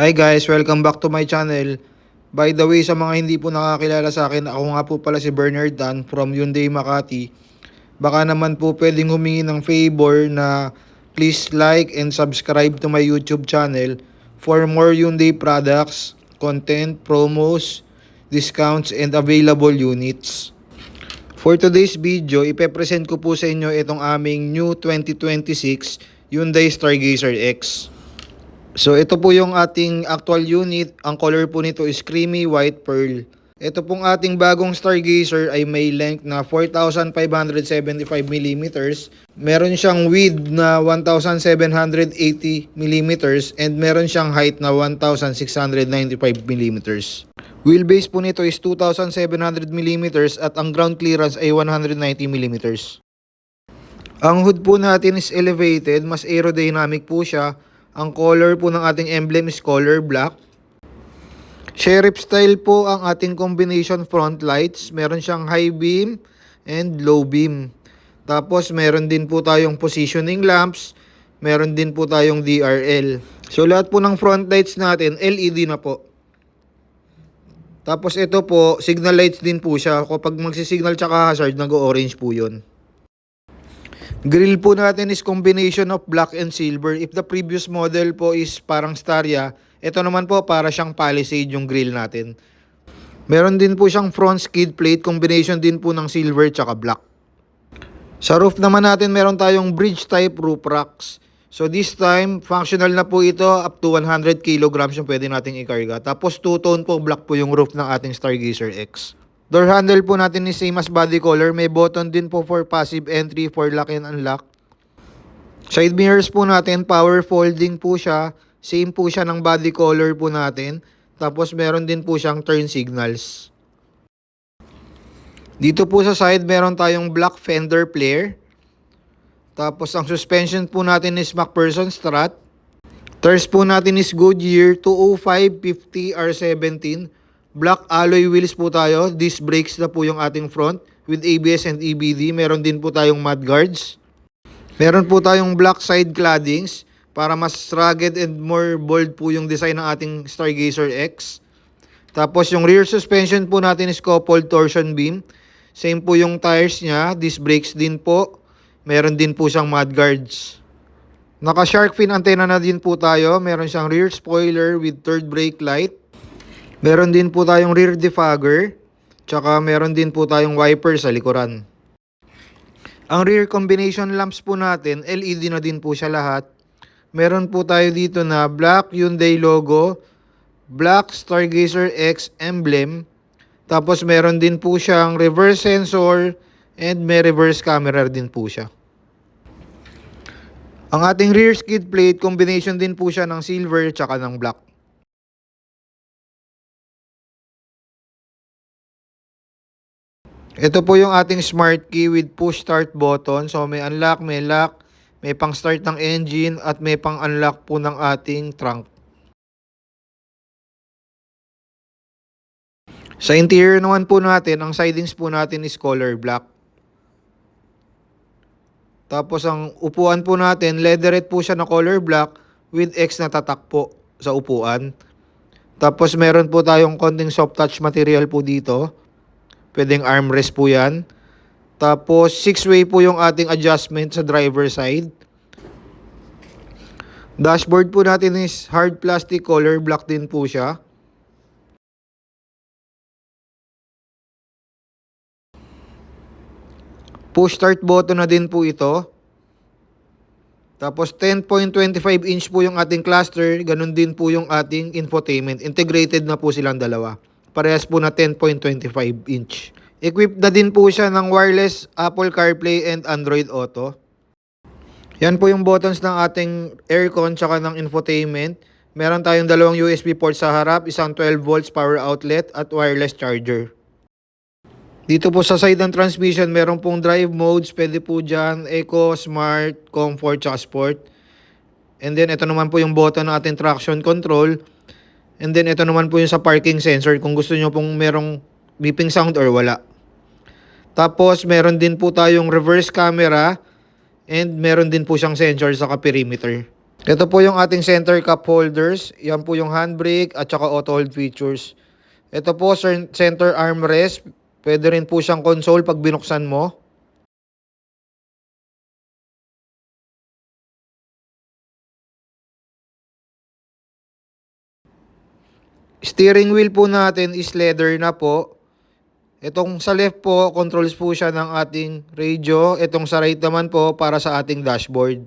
Hi guys, welcome back to my channel. By the way, sa mga hindi po nakakilala sa akin, ako nga po pala si Bernard Dan from Hyundai Makati. Baka naman po pwedeng humingi ng favor na please like and subscribe to my YouTube channel for more Hyundai products, content, promos, discounts, and available units. For today's video, ipepresent ko po sa inyo itong aming new 2026 Hyundai Stargazer X. So ito po yung ating actual unit. Ang color po nito is creamy white pearl. Ito pong ating bagong Stargazer ay may length na 4,575 mm. Meron siyang width na 1,780 mm and meron siyang height na 1,695 mm. Wheelbase po nito is 2,700 mm at ang ground clearance ay 190 mm. Ang hood po natin is elevated, mas aerodynamic po siya. Ang color po ng ating emblem is color black. Sheriff style po ang ating combination front lights. Meron siyang high beam and low beam. Tapos meron din po tayong positioning lamps. Meron din po tayong DRL. So lahat po ng front lights natin LED na po. Tapos ito po, signal lights din po siya. Kapag magsisignal tsaka hazard, nag-orange po yun. Grill po natin is combination of black and silver. If the previous model po is parang Staria, ito naman po para siyang Palisade yung grill natin. Meron din po siyang front skid plate, combination din po ng silver tsaka black. Sa roof naman natin meron tayong bridge type roof racks. So this time, functional na po ito, up to 100 kilograms yung pwede nating ikarga. Tapos two-tone po black po yung roof ng ating Stargazer X. Door handle po natin is same as body color. May button din po for passive entry, for lock and unlock. Side mirrors po natin, power folding po siya. Same po siya ng body color po natin. Tapos meron din po siyang turn signals. Dito po sa side meron tayong black fender flare. Tapos ang suspension po natin is MacPherson strut. Tires po natin is Goodyear 205/50 R17. Black alloy wheels po tayo. Disc brakes na po yung ating front with ABS and EBD. Meron din po tayong mudguards. Meron po tayong black side claddings para mas rugged and more bold po yung design ng ating Stargazer X. Tapos yung rear suspension po natin is coupled torsion beam. Same po yung tires niya. Disc brakes din po. Meron din po siyang mudguards. Naka shark fin antenna na din po tayo. Meron siyang rear spoiler with third brake light. Meron din po tayong rear defogger, tsaka meron din po tayong wiper sa likuran. Ang rear combination lamps po natin, LED na din po siya lahat. Meron po tayo dito na black Hyundai logo, black Stargazer X emblem, tapos meron din po siyang reverse sensor and may reverse camera din po siya. Ang ating rear skid plate, combination din po siya ng silver tsaka ng black. Ito po yung ating smart key with push start button. So may unlock, may lock, may pang start ng engine at may pang unlock po ng ating trunk. Sa interior naman po natin, ang sidings po natin is color black. Tapos ang upuan po natin, leatherette po siya na color black with X na tatak po sa upuan. Tapos meron po tayong konting soft touch material po dito. Pwedeng armrest po yan. Tapos 6-way po yung ating adjustment sa driver side. Dashboard po natin is hard plastic, color black din po siya. Push start button na din po ito. Tapos 10.25 inch po yung ating cluster. Ganun din po yung ating infotainment. Integrated na po silang dalawa. Parehas po na 10.25 inch. Equipped na din po siya ng wireless Apple CarPlay and Android Auto. Yan po yung buttons ng ating aircon tsaka ng infotainment. Meron tayong dalawang USB port sa harap, isang 12 volts power outlet at wireless charger. Dito po sa side ng transmission, meron pong drive modes. Pwede po dyan, Eco, Smart, Comfort tsaka Sport. And then ito naman po yung button ng ating traction control. And then ito naman po yung sa parking sensor kung gusto nyo pong merong beeping sound or wala. Tapos meron din po tayong reverse camera and meron din po siyang sensor sa perimeter. Ito po yung ating center cup holders. Yan po yung handbrake at saka auto hold features. Ito po center armrest. Pwede rin po siyang console pag binuksan mo. Steering wheel po natin is leather na po. Itong sa left po, controls po siya ng ating radio. Itong sa right naman po, para sa ating dashboard.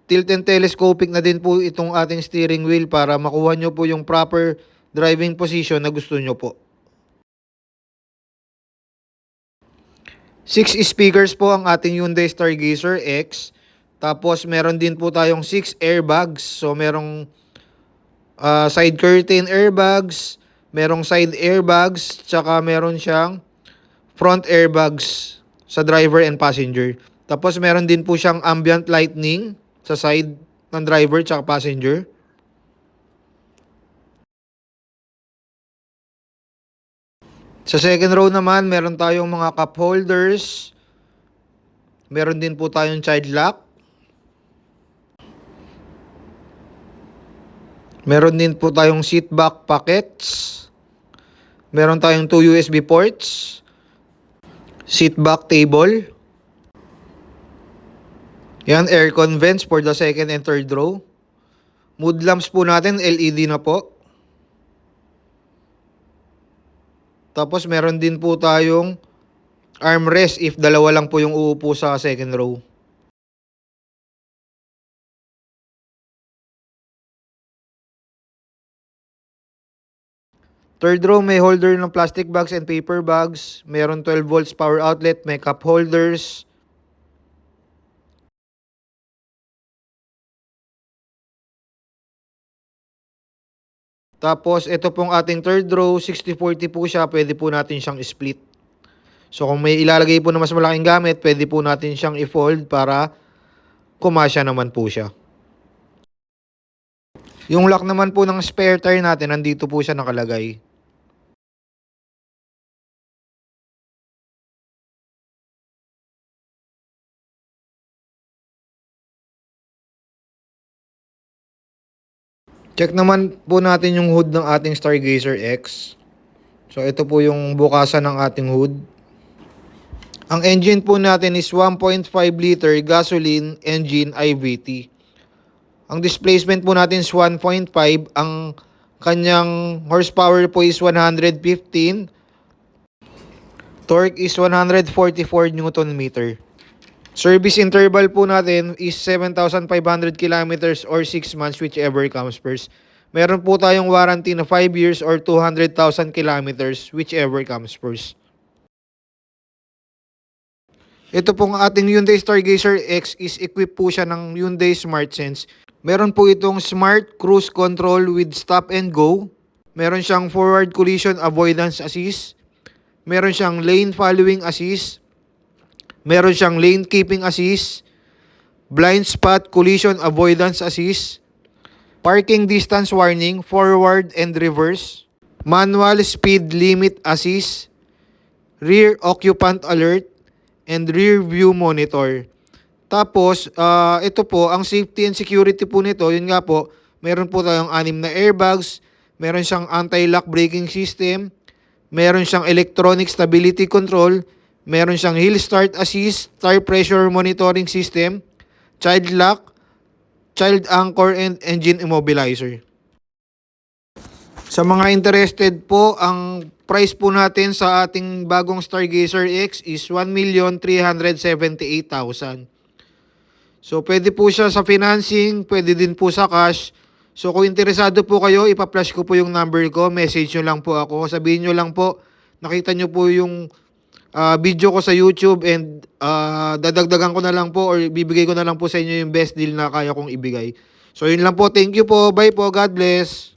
Tilt and telescopic na din po itong ating steering wheel para makuha nyo po yung proper driving position na gusto nyo po. 6 speakers po ang ating Hyundai Stargazer X. Tapos meron din po tayong 6 airbags. So merong side curtain airbags, merong side airbags, tsaka meron siyang front airbags sa driver and passenger. Tapos meron din po siyang ambient lighting sa side ng driver tsaka passenger. Sa second row naman, meron tayong mga cup holders. Meron din po tayong child lock. Meron din po tayong seat back pockets. Meron tayong 2 USB ports. Seat back table. Yan, aircon vents for the second and third row. Mood lamps po natin, LED na po. Tapos meron din po tayong armrest if dalawa lang po yung uupo sa second row. Third row, may holder ng plastic bags and paper bags. Meron 12 volts power outlet, may cup holders. Tapos, ito pong ating third row, 60-40 po siya. Pwede po natin siyang split. So, kung may ilalagay po na mas malaking gamit, pwede po natin siyang i-fold para kumasya naman po siya. Yung lock naman po ng spare tire natin, nandito po siya nakalagay. Check naman po natin yung hood ng ating Stargazer X. So, ito po yung bukasan ng ating hood. Ang engine po natin is 1.5 liter gasoline engine IVT. Ang displacement po natin is 1.5. Ang kanyang horsepower po is 115. Torque is 144 Newton meter. Service interval po natin is 7,500 kilometers or 6 months, whichever comes first. Meron po tayong warranty na 5 years or 200,000 kilometers, whichever comes first. Ito pong ating Hyundai Stargazer X is equipped po siya ng Hyundai SmartSense. Meron po itong Smart Cruise Control with Stop and Go. Meron siyang Forward Collision Avoidance Assist. Meron siyang Lane Following Assist. Meron siyang Lane Keeping Assist, Blind Spot Collision Avoidance Assist, Parking Distance Warning, Forward and Reverse, Manual Speed Limit Assist, Rear Occupant Alert, and Rear View Monitor. Tapos, ito po, ang safety and security po nito, yun nga po, meron po tayong 6 na airbags, meron siyang anti-lock braking system, meron siyang electronic stability control, meron siyang hill start assist, tire pressure monitoring system, child lock, child anchor, and engine immobilizer. Sa mga interested po, ang price po natin sa ating bagong Stargazer X is 1,378,000. So, pwede po siya sa financing, pwede din po sa cash. So, kung interesado po kayo, ipa-flash ko po yung number ko, message nyo lang po ako. Sabihin nyo lang po, nakita nyo po yung video ko sa YouTube and dadagdagan ko na lang po or bibigay ko na lang po sa inyo yung best deal na kaya kong ibigay. So, yun lang po. Thank you po. Bye po. God bless.